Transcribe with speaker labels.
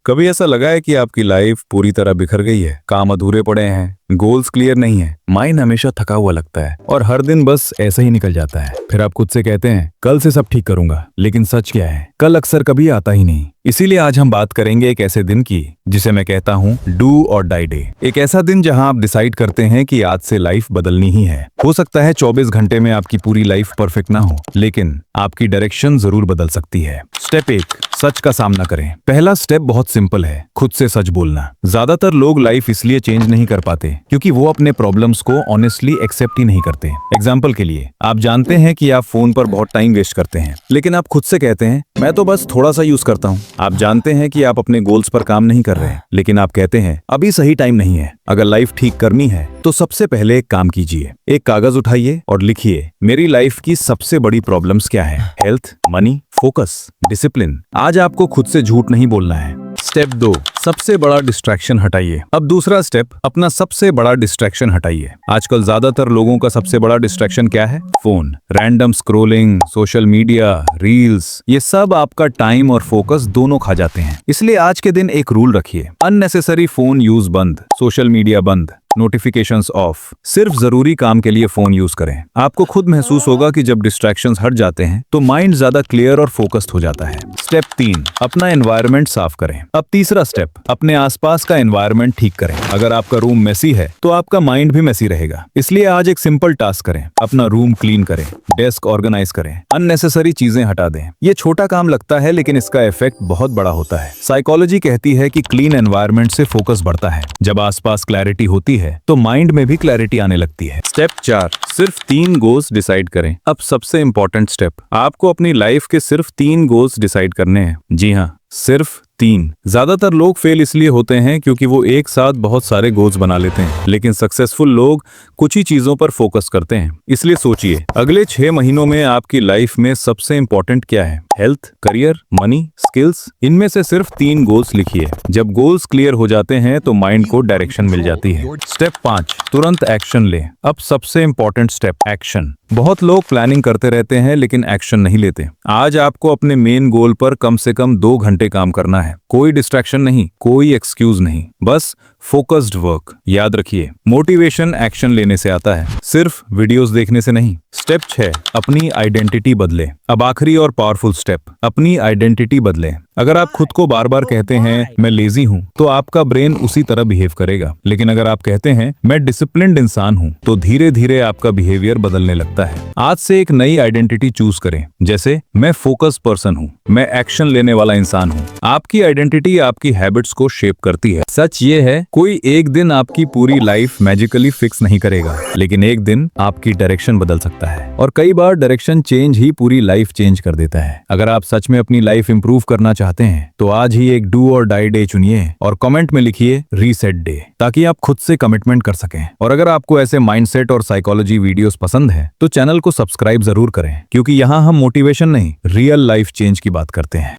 Speaker 1: कभी ऐसा लगा है कि आपकी लाइफ पूरी तरह बिखर गई है, काम अधूरे पड़े हैं, गोल्स क्लियर नहीं है, माइंड हमेशा थका हुआ लगता है और हर दिन बस ऐसे ही निकल जाता है। फिर आप खुद से कहते हैं कल से सब ठीक करूंगा, लेकिन सच क्या है, कल अक्सर कभी आता ही नहीं। इसीलिए आज हम बात करेंगे एक ऐसे दिन की जिसे मैं कहता हूँ डू और डाई डे। एक ऐसा दिन जहाँ आप डिसाइड करते हैं कि आज से लाइफ बदलनी ही है। हो सकता है 24 घंटे में आपकी पूरी लाइफ परफेक्ट ना हो, लेकिन आपकी डायरेक्शन जरूर बदल सकती है। स्टेप 1, सच का सामना करें। पहला स्टेप बहुत सिंपल है, खुद से सच बोलना। ज्यादातर लोग लाइफ इसलिए चेंज नहीं कर पाते क्योंकि वो अपने प्रॉब्लम्स को ऑनेस्टली एक्सेप्ट ही नहीं करते। एग्जाम्पल के लिए, आप जानते हैं कि आप फोन पर बहुत टाइम वेस्ट करते हैं, लेकिन आप खुद से कहते हैं मैं तो बस थोड़ा सा यूज करता हूँ। आप जानते हैं कि आप अपने गोल्स पर काम नहीं कर रहे, लेकिन आप कहते हैं अभी सही टाइम नहीं है। अगर लाइफ ठीक करनी है तो सबसे पहले एक काम कीजिए, एक कागज उठाइए और लिखिए मेरी लाइफ की सबसे बड़ी प्रॉब्लम्स क्या है। Health, money, focus, discipline. आज आपको खुद से झूठ नहीं बोलना है। स्टेप 2, सबसे बड़ा डिस्ट्रैक्शन हटाइए। अब दूसरा स्टेप, अपना सबसे बड़ा डिस्ट्रैक्शन हटाइए। आजकल ज्यादातर लोगों का सबसे बड़ा डिस्ट्रैक्शन क्या है? Phone. Random scrolling, social media, reels, ये सब आपका टाइम और फोकस दोनों खा जाते हैं। इसलिए आज के दिन एक रूल रखिए, अननेसेसरी फोन यूज बंद, सोशल मीडिया बंद, नोटिफिकेशंस ऑफ। सिर्फ जरूरी काम के लिए फोन यूज करें। आपको खुद महसूस होगा कि जब डिस्ट्रैक्शंस हट जाते हैं तो माइंड ज्यादा क्लियर और फोकस्ड हो जाता है। स्टेप 3, अपना एनवायरनमेंट साफ करें। अब तीसरा स्टेप, अपने आसपास का एनवायरनमेंट ठीक करें। अगर आपका रूम मेसी है तो आपका माइंड भी मेसी रहेगा। इसलिए आज एक सिंपल टास्क करें, अपना रूम क्लीन करें, डेस्क ऑर्गेनाइज करें, अननेसेसरी चीजें हटा दें। ये छोटा काम लगता है लेकिन इसका इफेक्ट बहुत बड़ा होता है। साइकोलॉजी कहती है कि क्लीन एनवायरनमेंट से फोकस बढ़ता है। जब आसपास क्लैरिटी होती है तो माइंड में भी क्लैरिटी आने लगती है। स्टेप 4, सिर्फ 3 गोल्स डिसाइड करें। अब सबसे इंपॉर्टेंट स्टेप, आपको अपनी लाइफ के सिर्फ 3 गोल्स डिसाइड करने हैं। जी हाँ, सिर्फ 3। ज्यादातर लोग फेल इसलिए होते हैं क्योंकि वो एक साथ बहुत सारे गोल्स बना लेते हैं, लेकिन सक्सेसफुल लोग कुछ ही चीजों पर फोकस करते हैं। इसलिए सोचिए, अगले 6 महीनों में आपकी लाइफ में सबसे इंपॉर्टेंट क्या है? Health, career, money, skills. इनमें से सिर्फ 3 गोल्स लिखिए। जब गोल्स क्लियर हो जाते हैं तो माइंड को डायरेक्शन मिल जाती है। स्टेप 5, तुरंत एक्शन लें। अब सबसे इंपॉर्टेंट स्टेप, एक्शन। बहुत लोग प्लानिंग करते रहते हैं लेकिन एक्शन नहीं लेते। आज आपको अपने मेन गोल पर कम से कम 2 घंटे काम करना है। कोई डिस्ट्रैक्शन नहीं, कोई एक्सक्यूज नहीं, बस फोकस्ड वर्क। याद रखिए, मोटिवेशन एक्शन लेने से आता है, सिर्फ वीडियोस देखने से नहीं। स्टेप 6, अपनी आइडेंटिटी बदले। अब आखिरी और पावरफुल स्टेप, अपनी आइडेंटिटी बदले। अगर आप खुद को बार बार कहते हैं मैं लेजी हूँ तो आपका ब्रेन उसी तरह बिहेव करेगा, लेकिन अगर आप कहते हैं मैं डिसिप्लिन्ड इंसान हूँ तो धीरे धीरे आपका बिहेवियर बदलने लगता है। आज से एक नई आइडेंटिटी चूज करें, जैसे मैं फोकस पर्सन हूँ, मैं एक्शन लेने वाला इंसान हूँ। आपकी आइडेंटिटी आपकी हैबिट्स को शेप करती है। सच ये है, कोई एक दिन आपकी पूरी लाइफ मैजिकली फिक्स नहीं करेगा, लेकिन एक दिन आपकी डायरेक्शन बदल सकता है और कई बार डायरेक्शन चेंज ही पूरी लाइफ चेंज कर देता है। अगर आप सच में अपनी लाइफ इंप्रूव करना चाहते हैं तो आज ही एक डू और डाई डे चुनिए और कमेंट में लिखिए रीसेट डे, ताकि आप खुद से कमिटमेंट कर सकें। और अगर आपको ऐसे माइंडसेट और साइकोलॉजी वीडियोस पसंद है तो चैनल को सब्सक्राइब जरूर करें, क्योंकि यहाँ हम मोटिवेशन नहीं, रियल लाइफ चेंज की बात करते हैं।